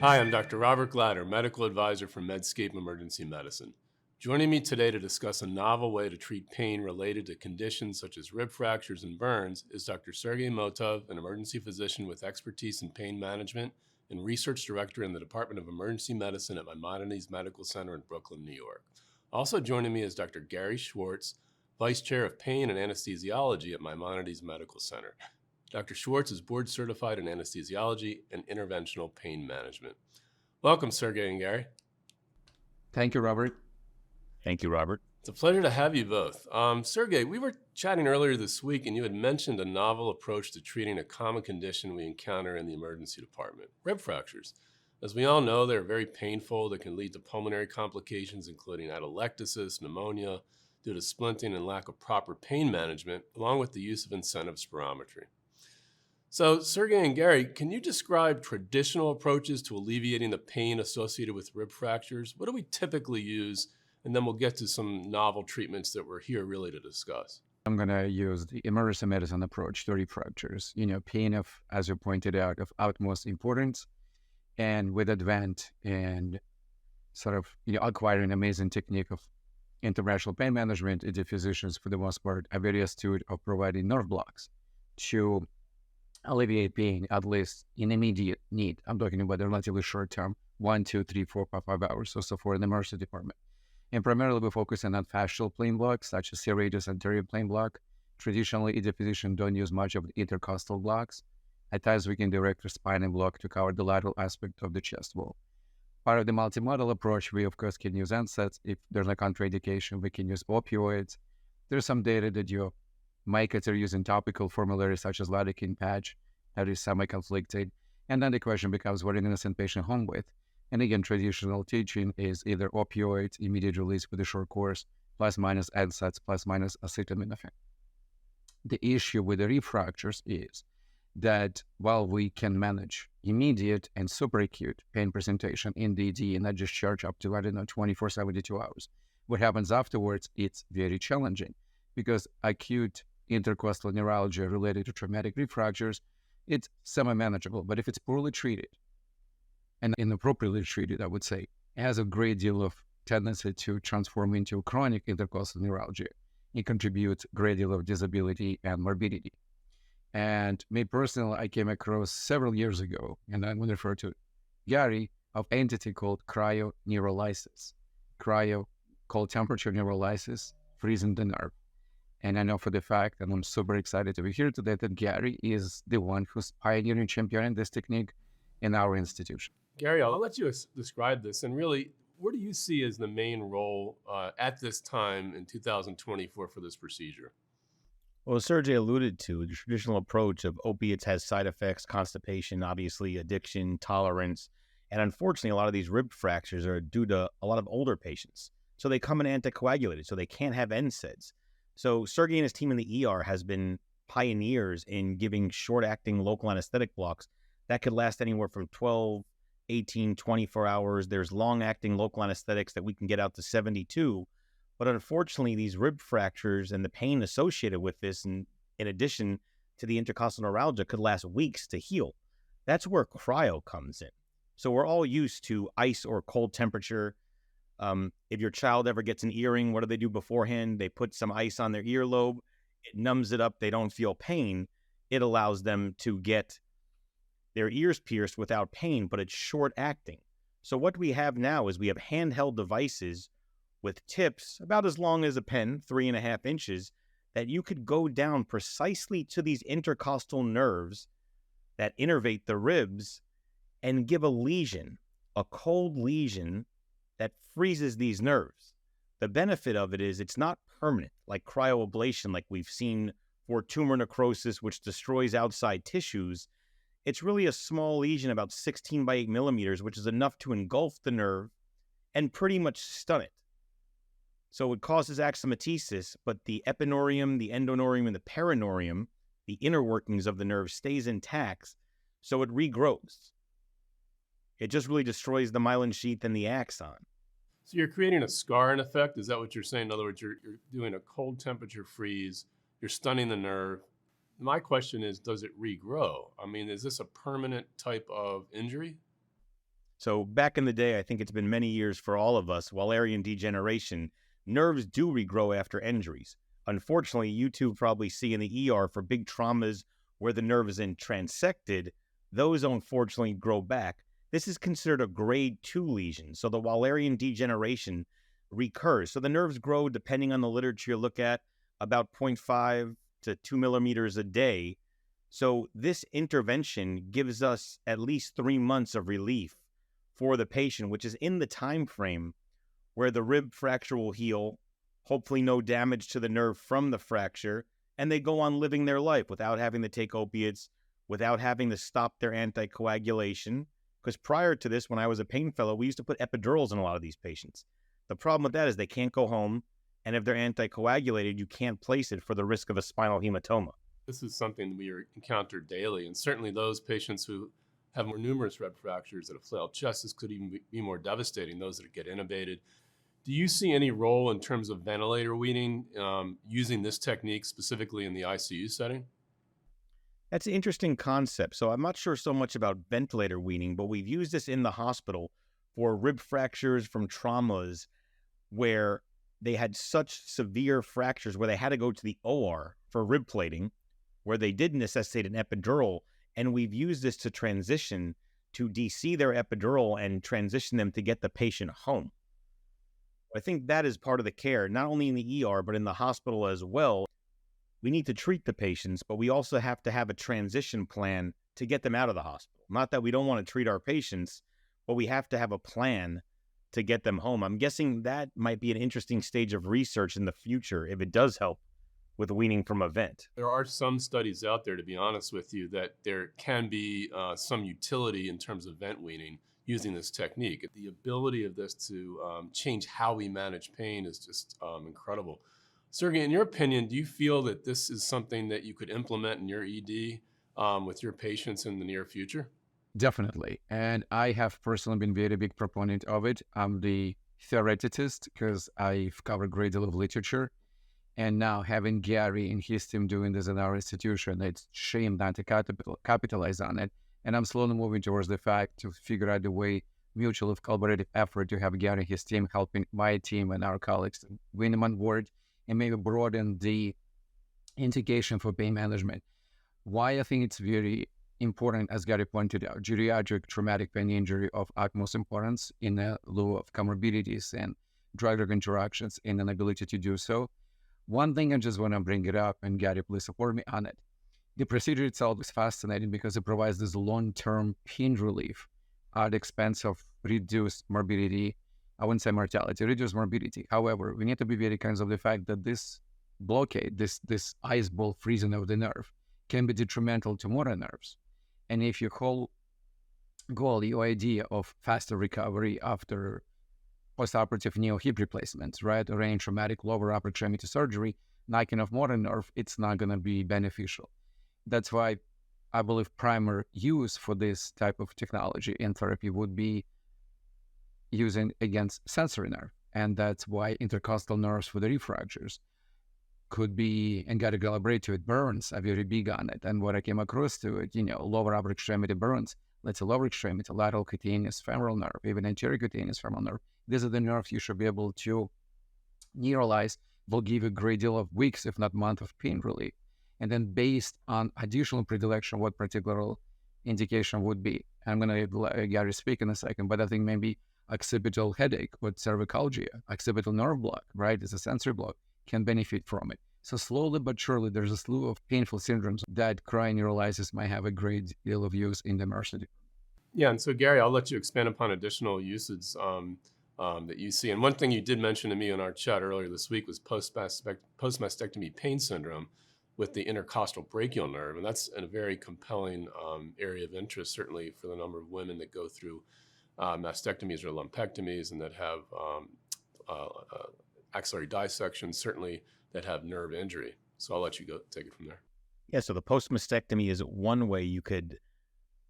Hi, I'm Dr. Robert Glatter, Medical Advisor for Medscape Emergency Medicine. Joining me today to discuss a novel way to treat pain related to conditions such as rib fractures and burns is Dr. Sergey Motov, an emergency physician with expertise in pain management and Research Director in the Department of Emergency Medicine at Maimonides Medical Center in Brooklyn, New York. Also joining me is Dr. Gary Schwartz, Vice Chair of Pain and Anesthesiology at Maimonides Medical Center. Dr. Schwartz is board certified in anesthesiology and interventional pain management. Welcome, Sergey and Gary. Thank you, Robert. Thank you, Robert. It's a pleasure to have you both. Sergey, we were chatting earlier this week and you had mentioned a novel approach to treating a common condition we encounter in the emergency department, rib fractures. As we all know, they're very painful. They can lead to pulmonary complications, including atelectasis, pneumonia, due to splinting and lack of proper pain management, along with the use of incentive spirometry. So, Sergey and Gary, can you describe traditional approaches to alleviating the pain associated with rib fractures? What do we typically use? And then we'll get to some novel treatments that we're here really to discuss. I'm going to use the emergency medicine approach to rib fractures. Pain of, as you pointed out, of utmost importance. And with advent and sort of, acquiring amazing technique of interventional pain management, the physicians, for the most part, are very astute of providing nerve blocks to alleviate pain, at least in immediate need. I'm talking about a relatively short term, 1, 2, 3, 4, 5 hours or so for an emergency department. And primarily we focus on fascial plane blocks, such as serratus anterior plane block. Traditionally, the physician don't use much of the intercostal blocks. At times we can direct a spinal block to cover the lateral aspect of the chest wall. Part of the multimodal approach, we of course can use NSAIDs. If there's a contraindication, we can use opioids. There's some data that you might consider using topical formularies such as lidocaine patch that is semi-conflicted. And then the question becomes what an innocent patient home with. And again, traditional teaching is either opioids, immediate release with a short course, plus minus NSAIDs, plus minus acetaminophen. The issue with the rib fractures is that while we can manage immediate and super acute pain presentation in DD and not just charge up to, 24, 72 hours, what happens afterwards, it's very challenging because acute intercostal neuralgia related to traumatic rib fractures, it's semi-manageable. But if it's poorly treated and inappropriately treated, I would say, it has a great deal of tendency to transform into chronic intercostal neuralgia. It contributes a great deal of disability and morbidity. And me personally, I came across several years ago, and I'm going to refer to Gary, of entity called cryoneurolysis. Cryo, cold temperature neurolysis, freezing the nerve. And I know for the fact, and I'm super excited to be here today, that Gary is the one who's pioneering, championing this technique in our institution. Gary, I'll let you describe this. And really, what do you see as the main role at this time in 2024 for this procedure? Well, as Sergey alluded to, the traditional approach of opiates has side effects, constipation, obviously addiction, tolerance. And unfortunately, a lot of these rib fractures are due to a lot of older patients. So they come in anticoagulated, so they can't have NSAIDs. So Sergey and his team in the ER has been pioneers in giving short-acting local anesthetic blocks that could last anywhere from 12, 18, 24 hours. There's long-acting local anesthetics that we can get out to 72. But unfortunately, these rib fractures and the pain associated with this, in addition to the intercostal neuralgia, could last weeks to heal. That's where cryo comes in. So we're all used to ice or cold temperature. If your child ever gets an earring, what do they do beforehand? They put some ice on their earlobe. It numbs it up. They don't feel pain. It allows them to get their ears pierced without pain, but it's short acting. So what we have now is we have handheld devices with tips about as long as a pen, 3.5 inches, that you could go down precisely to these intercostal nerves that innervate the ribs and give a lesion, a cold lesion that freezes these nerves. The benefit of it is it's not permanent, like cryoablation, like we've seen for tumor necrosis, which destroys outside tissues. It's really a small lesion, about 16 by 8 millimeters, which is enough to engulf the nerve and pretty much stun it. So it causes axomatesis, but the epinorium, the endonorium, and the perinorium, the inner workings of the nerve, stays intact, so it regrows. It just really destroys the myelin sheath and the axon. So you're creating a scarring effect? Is that what you're saying? In other words, you're doing a cold temperature freeze, you're stunning the nerve. My question is, does it regrow? I mean, is this a permanent type of injury? So back in the day, I think it's been many years for all of us, Wallerian degeneration, nerves do regrow after injuries. Unfortunately, you two probably see in the ER for big traumas where the nerve is then transected, those unfortunately grow back. This is considered a grade 2 lesion. So the Wallerian degeneration recurs. So the nerves grow, depending on the literature you look at, about 0.5 to 2 millimeters a day. So this intervention gives us at least 3 months of relief for the patient, which is in the time frame where the rib fracture will heal, hopefully no damage to the nerve from the fracture, and they go on living their life without having to take opiates, without having to stop their anticoagulation. Because prior to this, when I was a pain fellow, we used to put epidurals in a lot of these patients. The problem with that is they can't go home, and if they're anticoagulated, you can't place it for the risk of a spinal hematoma. This is something we encounter daily, and certainly those patients who have more numerous rib fractures that have flailed chest, this could even be more devastating, those that get intubated. Do you see any role in terms of ventilator weaning using this technique specifically in the ICU setting? That's an interesting concept. So I'm not sure so much about ventilator weaning, but we've used this in the hospital for rib fractures from traumas where they had such severe fractures where they had to go to the OR for rib plating, where they did necessitate an epidural. And we've used this to transition to DC their epidural and transition them to get the patient home. I think that is part of the care, not only in the ER, but in the hospital as well. We need to treat the patients, but we also have to have a transition plan to get them out of the hospital. Not that we don't want to treat our patients, but we have to have a plan to get them home. I'm guessing that might be an interesting stage of research in the future if it does help with weaning from a vent. There are some studies out there, to be honest with you, that there can be some utility in terms of vent weaning using this technique. The ability of this to change how we manage pain is just incredible. Sergey, in your opinion, do you feel that this is something that you could implement in your ED with your patients in the near future? Definitely. And I have personally been very big proponent of it. I'm the theoretist because I've covered a great deal of literature. And now having Gary and his team doing this in our institution, it's shame not to capitalize on it. And I'm slowly moving towards the fact to figure out the way, mutual collaborative effort to have Gary and his team helping my team and our colleagues to win them on board and maybe broaden the indication for pain management. Why I think it's very important, as Gary pointed out, geriatric traumatic pain injury of utmost importance in lieu of comorbidities and drug-drug interactions and an ability to do so. One thing I just want to bring it up, and Gary, please support me on it. The procedure itself is fascinating because it provides this long-term pain relief at the expense of reduced morbidity. I wouldn't say mortality, reduced morbidity. However, we need to be very conscious of the fact that this blockade, this ice ball freezing of the nerve, can be detrimental to motor nerves. And if your whole goal, your idea of faster recovery after postoperative neo-hip replacements, right, or any traumatic lower upper extremity surgery, knocking off motor nerve, it's not going to be beneficial. That's why I believe primary use for this type of technology and therapy would be using against sensory nerve. And that's why intercostal nerves for the rib fractures could be, and got to collaborate to it, burns are very big on it. And what I came across to it, lower upper extremity burns, let's say lower extremity, lateral cutaneous femoral nerve, even anterior cutaneous femoral nerve. These are the nerves you should be able to neuralize, will give a great deal of weeks, if not months of pain relief. And then based on additional predilection, what particular indication would be. I'm going to let Gary speak in a second, but I think maybe occipital headache with cervicalgia, occipital nerve block, right? It's a sensory block, can benefit from it. So slowly but surely, there's a slew of painful syndromes that cryoneurolysis might have a great deal of use in the emergency. Yeah, and so Gary, I'll let you expand upon additional uses that you see. And one thing you did mention to me in our chat earlier this week was post-mastectomy pain syndrome with the intercostal brachial nerve. And that's a very compelling area of interest, certainly for the number of women that go through mastectomies or lumpectomies and that have axillary dissection, certainly that have nerve injury. So I'll let you go take it from there. Yeah, so the post-mastectomy is one way you could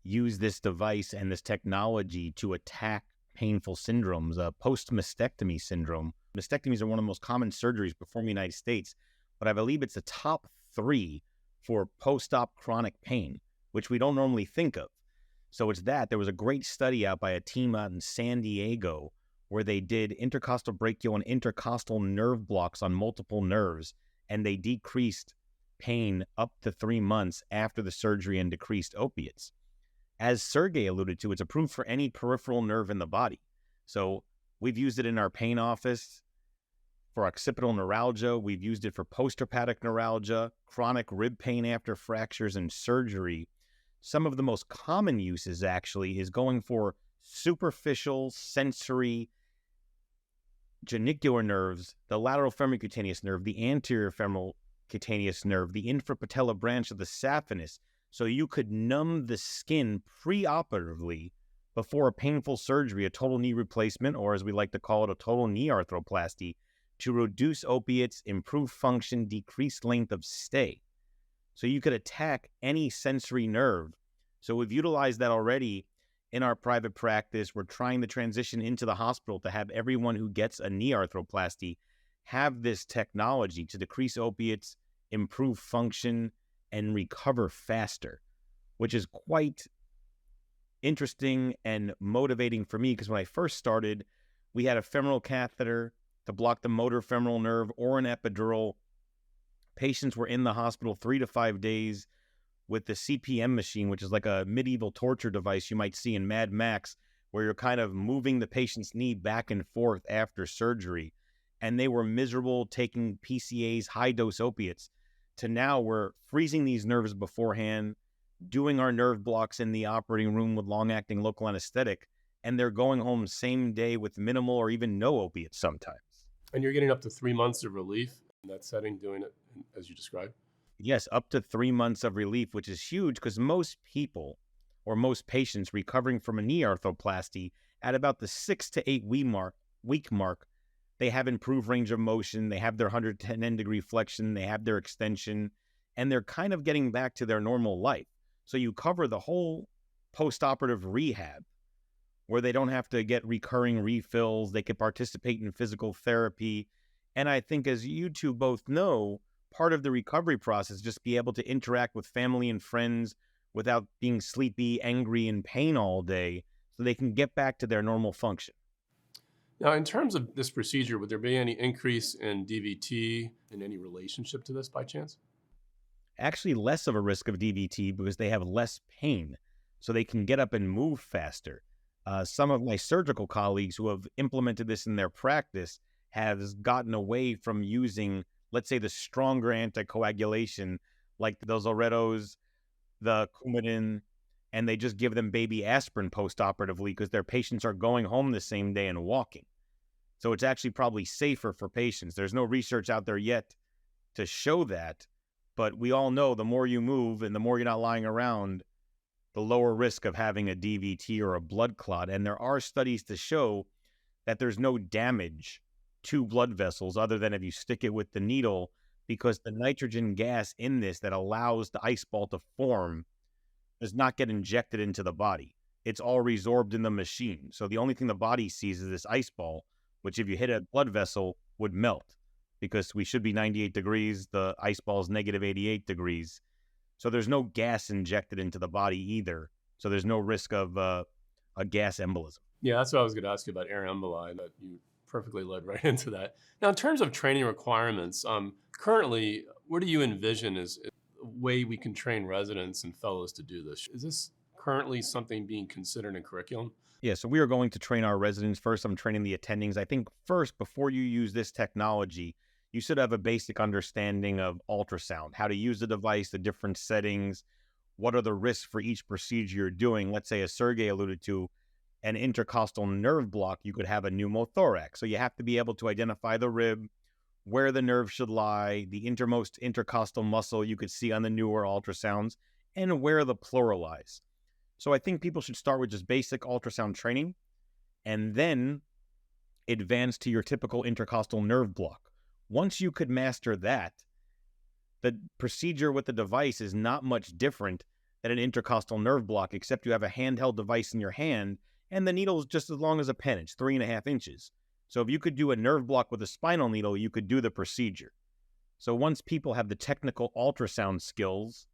use this device and this technology to attack painful syndromes. Post-mastectomy syndrome. Mastectomies are one of the most common surgeries performed in the United States, but I believe it's the top 3 for post-op chronic pain, which we don't normally think of. So it's that. There was a great study out by a team out in San Diego where they did intercostal brachial and intercostal nerve blocks on multiple nerves, and they decreased pain up to 3 months after the surgery and decreased opiates. As Sergey alluded to, it's approved for any peripheral nerve in the body. So we've used it in our pain office for occipital neuralgia. We've used it for post-herpetic neuralgia, chronic rib pain after fractures and surgery. Some of the most common uses actually is going for superficial sensory genicular nerves, the lateral femoral cutaneous nerve, the anterior femoral cutaneous nerve, the infrapatellar branch of the saphenous, so you could numb the skin preoperatively before a painful surgery, a total knee replacement, or as we like to call it, a total knee arthroplasty, to reduce opiates, improve function, decrease length of stay. So you could attack any sensory nerve. So we've utilized that already in our private practice. We're trying to transition into the hospital to have everyone who gets a knee arthroplasty have this technology to decrease opiates, improve function, and recover faster, which is quite interesting and motivating for me, because when I first started, we had a femoral catheter to block the motor femoral nerve or an epidural. Patients were in the hospital 3 to 5 days with the CPM machine, which is like a medieval torture device you might see in Mad Max, where you're kind of moving the patient's knee back and forth after surgery. And they were miserable taking PCAs, high-dose opiates, to now we're freezing these nerves beforehand, doing our nerve blocks in the operating room with long-acting local anesthetic, and they're going home same day with minimal or even no opiates sometimes. And you're getting up to 3 months of relief in that setting, doing it as you described? Yes, up to 3 months of relief, which is huge because most people or most patients recovering from a knee arthroplasty at about the 6 to 8 week mark, they have improved range of motion, they have their 110-degree flexion, they have their extension, and they're kind of getting back to their normal life. So you cover the whole post-operative rehab where they don't have to get recurring refills, they can participate in physical therapy. And I think, as you two both know, part of the recovery process is just be able to interact with family and friends without being sleepy, angry, and pain all day, so they can get back to their normal function. Now, in terms of this procedure, would there be any increase in DVT in any relationship to this by chance? Actually, less of a risk of DVT because they have less pain, so they can get up and move faster. Some of my surgical colleagues who have implemented this in their practice has gotten away from using, let's say, the stronger anticoagulation, like the Zoretos, the Coumadin, and they just give them baby aspirin post-operatively because their patients are going home the same day and walking. So it's actually probably safer for patients. There's no research out there yet to show that, but we all know the more you move and the more you're not lying around, the lower risk of having a DVT or a blood clot. And there are studies to show that there's no damage to blood vessels other than if you stick it with the needle, because the nitrogen gas in this that allows the ice ball to form does not get injected into the body. It's all resorbed in the machine. So the only thing the body sees is this ice ball, which if you hit a blood vessel would melt, because we should be 98 degrees. The ice ball is negative 88 degrees. So there's no gas injected into the body either. So there's no risk of a gas embolism. Yeah, that's what I was going to ask you about air emboli, but you perfectly led right into that. Now, in terms of training requirements, currently, what do you envision as a way we can train residents and fellows to do this? Is this currently something being considered in curriculum? Yeah, so we are going to train our residents. First, I'm training the attendings. I think first, before you use this technology, you should have a basic understanding of ultrasound, how to use the device, the different settings, what are the risks for each procedure you're doing. Let's say, as Sergey alluded to, an intercostal nerve block, you could have a pneumothorax. So you have to be able to identify the rib, where the nerve should lie, the innermost intercostal muscle you could see on the newer ultrasounds, and where the pleural lies. So I think people should start with just basic ultrasound training and then advance to your typical intercostal nerve block. Once you could master that, the procedure with the device is not much different than an intercostal nerve block, except you have a handheld device in your hand and the needle is just as long as a pen. It's 3.5 inches. So if you could do a nerve block with a spinal needle, you could do the procedure. So once people have the technical ultrasound skills,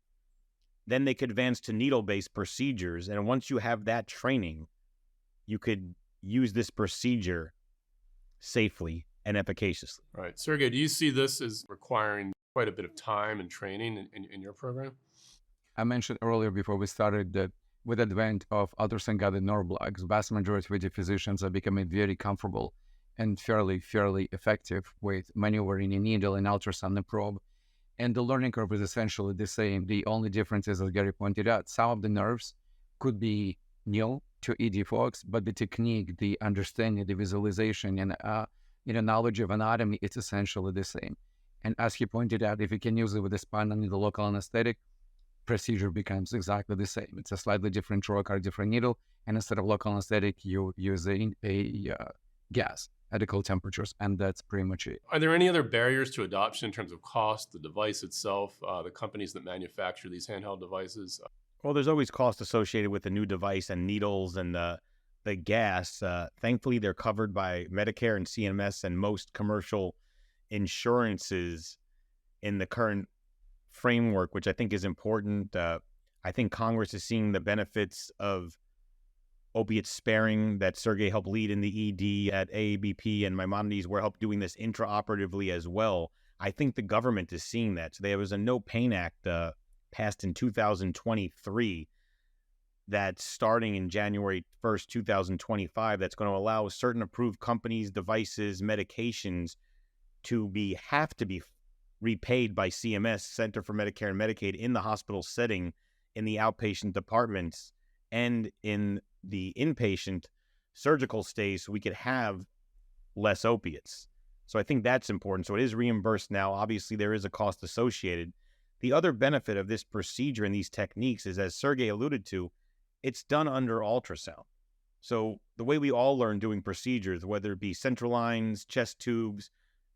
Then they could advance to needle-based procedures. And once you have that training, you could use this procedure safely and efficaciously. Right. Sergey, do you see this as requiring quite a bit of time and training in your program? I mentioned earlier before we started that with the advent of ultrasound-guided nerve blocks, vast majority of the physicians are becoming very comfortable and fairly effective with maneuvering a needle and ultrasound and probe. And the learning curve is essentially the same. The only difference is, as Gary pointed out, some of the nerves could be new to ED folks, but the technique, the understanding, the visualization, and knowledge of anatomy, it's essentially the same. And as he pointed out, if you can use it with the spine under the local anesthetic, procedure becomes exactly the same. It's a slightly different trocar, different needle, and instead of local anesthetic, you use a gas at cold temperatures, and that's pretty much it. Are there any other barriers to adoption in terms of cost, the device itself, the companies that manufacture these handheld devices? Well, there's always cost associated with the new device and needles and the gas. Thankfully, they're covered by Medicare and CMS and most commercial insurances in the current framework, which I think is important. I think Congress is seeing the benefits of opiate sparing that Sergey helped lead in the ED at AABP, and Maimonides were helped doing this intraoperatively as well. I think the government is seeing that. So there was a No Pain Act passed in 2023 that's starting in January 1st, 2025, that's going to allow certain approved companies, devices, medications to have to be repaid by CMS, Center for Medicare and Medicaid, in the hospital setting, in the outpatient departments, and in the inpatient surgical stays, so we could have less opiates. So I think that's important. So it is reimbursed now. Obviously, there is a cost associated. The other benefit of this procedure and these techniques is, as Sergey alluded to, it's done under ultrasound. So the way we all learn doing procedures, whether it be central lines, chest tubes,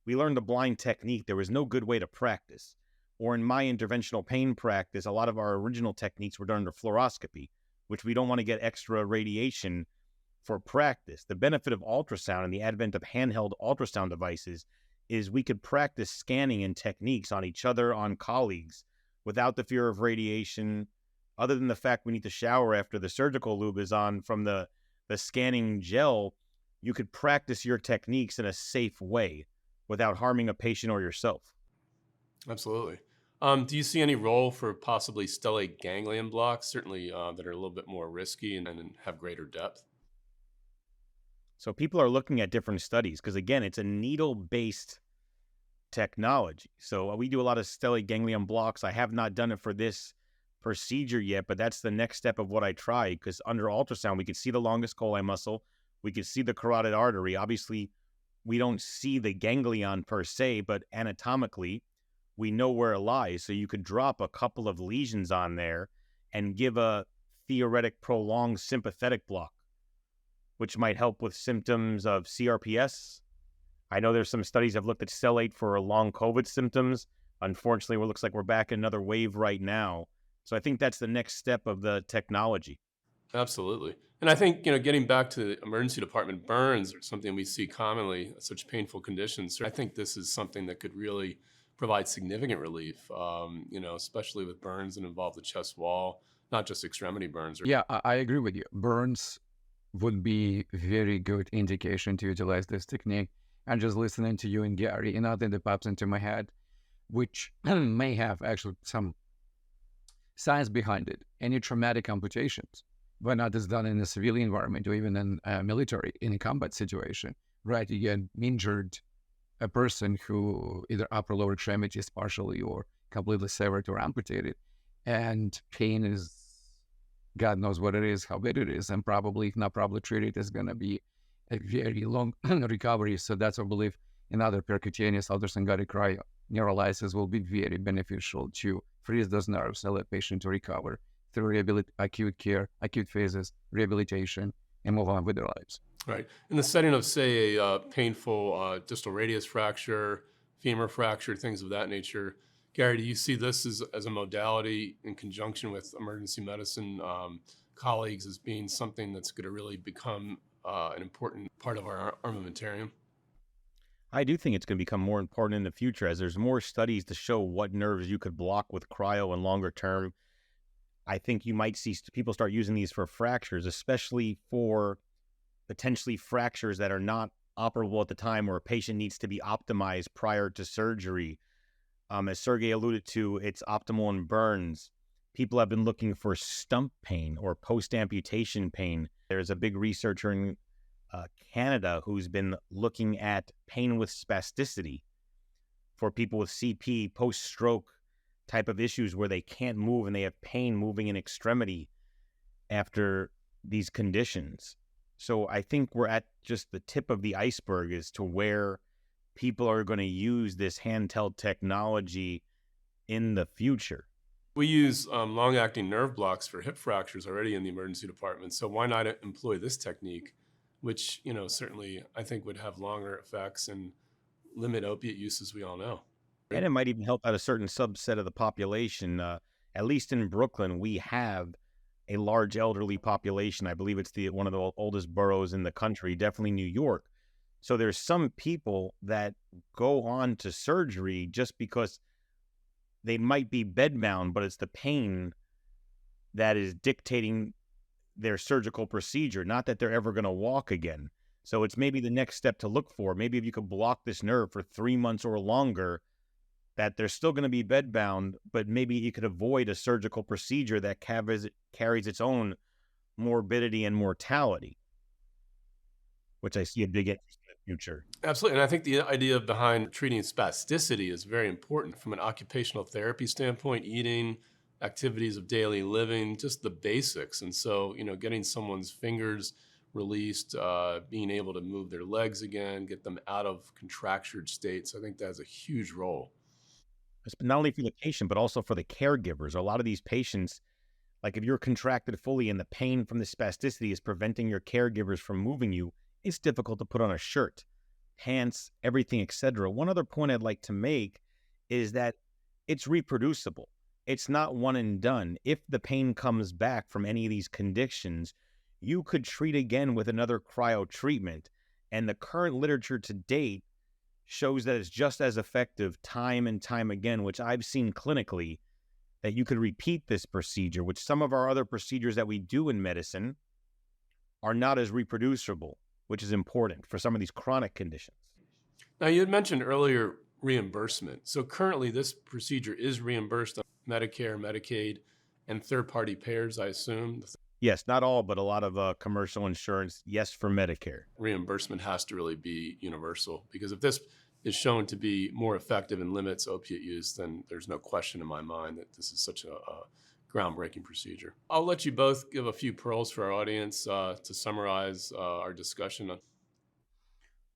we learned a blind technique. There was no good way to practice. Or in my interventional pain practice, a lot of our original techniques were done under fluoroscopy, which we don't want to get extra radiation for practice. The benefit of ultrasound and the advent of handheld ultrasound devices is we could practice scanning and techniques on each other, on colleagues, without the fear of radiation, other than the fact we need to shower after the surgical lube is on from the scanning gel. You could practice your techniques in a safe way without harming a patient or yourself. Absolutely. Do you see any role for possibly stellate ganglion blocks, certainly that are a little bit more risky and have greater depth? So people are looking at different studies because, again, it's a needle-based technology. So we do a lot of stellate ganglion blocks. I have not done it for this procedure yet, but that's the next step of what I try, because under ultrasound, we could see the longest coli muscle. We could see the carotid artery. Obviously, we don't see the ganglion per se, but anatomically, we know where it lies. So you could drop a couple of lesions on there and give a theoretic prolonged sympathetic block, which might help with symptoms of CRPS. I know there's some studies that have looked at stellate for long COVID symptoms. Unfortunately, it looks like we're back in another wave right now. So I think that's the next step of the technology. Absolutely. And I think, getting back to the emergency department, burns are something we see commonly, such painful conditions. So I think this is something that could really provide significant relief, especially with burns that involve the chest wall, not just extremity burns. Yeah, I agree with you. Burns would be a very good indication to utilize this technique. And just listening to you and Gary, another thing that pops into my head, which may have actually some science behind it. Any traumatic amputations, why not is done in a civilian environment or even in military, in a combat situation, right? You get injured a person who either upper or lower extremities partially or completely severed or amputated, and pain is, God knows what it is, how bad it is, and probably, if not properly treated, is going to be a very long recovery. So that's our belief in other percutaneous ultrasound-guided cryoneurolysis will be very beneficial to freeze those nerves, allow the patient to recover through acute care, acute phases, rehabilitation, and move on with their lives. Right. In the setting of, say, a painful distal radius fracture, femur fracture, things of that nature, Gary, do you see this as a modality in conjunction with emergency medicine colleagues as being something that's going to really become an important part of our armamentarium? I do think it's going to become more important in the future as there's more studies to show what nerves you could block with cryo and longer term. I think you might see people start using these for fractures, especially for potentially fractures that are not operable at the time, or a patient needs to be optimized prior to surgery. As Sergey alluded to, it's optimal in burns. People have been looking for stump pain or post-amputation pain. There's a big researcher in Canada who's been looking at pain with spasticity for people with CP, post-stroke type of issues where they can't move and they have pain moving an extremity after these conditions. So I think we're at just the tip of the iceberg as to where people are going to use this handheld technology in the future. We use long-acting nerve blocks for hip fractures already in the emergency department. So why not employ this technique, which, certainly I think would have longer effects and limit opiate use, as we all know. And it might even help out a certain subset of the population. At least in Brooklyn, we have a large elderly population. I believe it's one of the oldest boroughs in the country, definitely New York. So there's some people that go on to surgery just because they might be bedbound, but it's the pain that is dictating their surgical procedure, not that they're ever going to walk again. So it's maybe the next step to look for. Maybe if you could block this nerve for 3 months or longer, that they're still going to be bedbound, but maybe you could avoid a surgical procedure that carries its own morbidity and mortality, which I see a big interest in the future. Absolutely. And I think the idea behind treating spasticity is very important from an occupational therapy standpoint, eating, activities of daily living, just the basics. And so, getting someone's fingers released, being able to move their legs again, get them out of contractured states, I think that has a huge role. Not only for the patient, but also for the caregivers. A lot of these patients, like if you're contracted fully and the pain from the spasticity is preventing your caregivers from moving you, it's difficult to put on a shirt, pants, everything, etc. One other point I'd like to make is that it's reproducible. It's not one and done. If the pain comes back from any of these conditions, you could treat again with another cryo treatment. And the current literature to date shows that it's just as effective time and time again, which I've seen clinically, that you could repeat this procedure, which some of our other procedures that we do in medicine are not as reproducible, which is important for some of these chronic conditions. Now, you had mentioned earlier reimbursement. So currently this procedure is reimbursed on Medicare, Medicaid, and third-party payers, I assume. Yes, not all, but a lot of commercial insurance, yes, for Medicare. Reimbursement has to really be universal, because if this is shown to be more effective and limits opiate use, then there's no question in my mind that this is such a groundbreaking procedure. I'll let you both give a few pearls for our audience to summarize our discussion.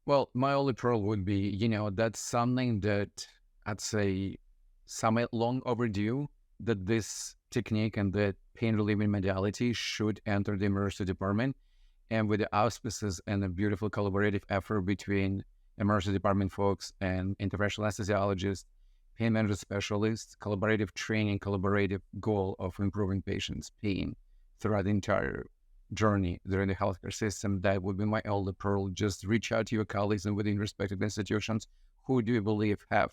Well, my only pearl would be, that's something that I'd say somewhat long overdue, that this technique and the pain relieving modality should enter the emergency department. And with the auspices and a beautiful collaborative effort between emergency department folks and interventional anesthesiologists, pain management specialists, collaborative training, collaborative goal of improving patients' pain throughout the entire journey during the healthcare system, that would be my only pearl. Just reach out to your colleagues and within respective institutions who do you believe have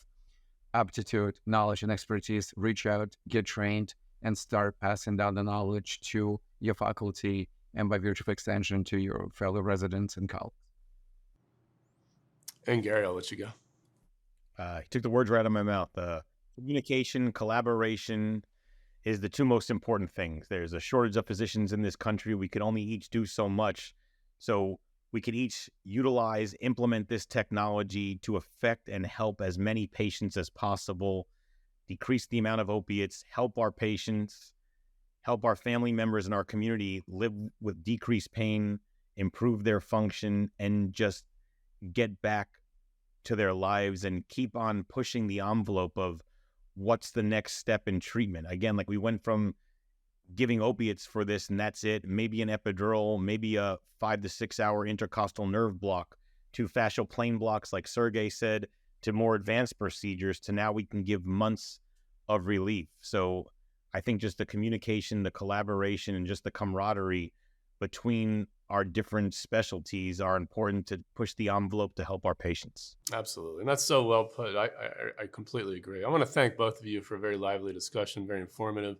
aptitude, knowledge, and expertise. Reach out, get trained, and start passing down the knowledge to your faculty and by virtue of extension to your fellow residents and colleagues. And Gary, I'll let you go. He took the words right out of my mouth. Communication, collaboration is the two most important things. There's a shortage of physicians in this country. We can only each do so much. So we can each utilize, implement this technology to affect and help as many patients as possible, decrease the amount of opiates, help our patients, help our family members in our community live with decreased pain, improve their function, and just get back to their lives and keep on pushing the envelope of what's the next step in treatment. Again, like we went from giving opiates for this and that's it, maybe an epidural, maybe a 5 to 6 hour intercostal nerve block, to fascial plane blocks like Sergey said, to more advanced procedures, to now we can give months of relief. So I think just the communication, the collaboration, and just the camaraderie between our different specialties are important to push the envelope to help our patients. Absolutely. And that's so well put. I completely agree. I want to thank both of you for a very lively discussion, very informative.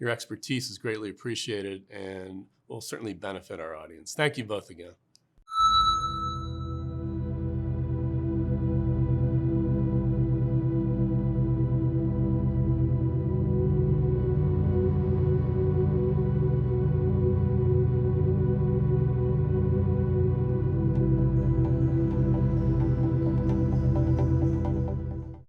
Your expertise is greatly appreciated and will certainly benefit our audience. Thank you both again.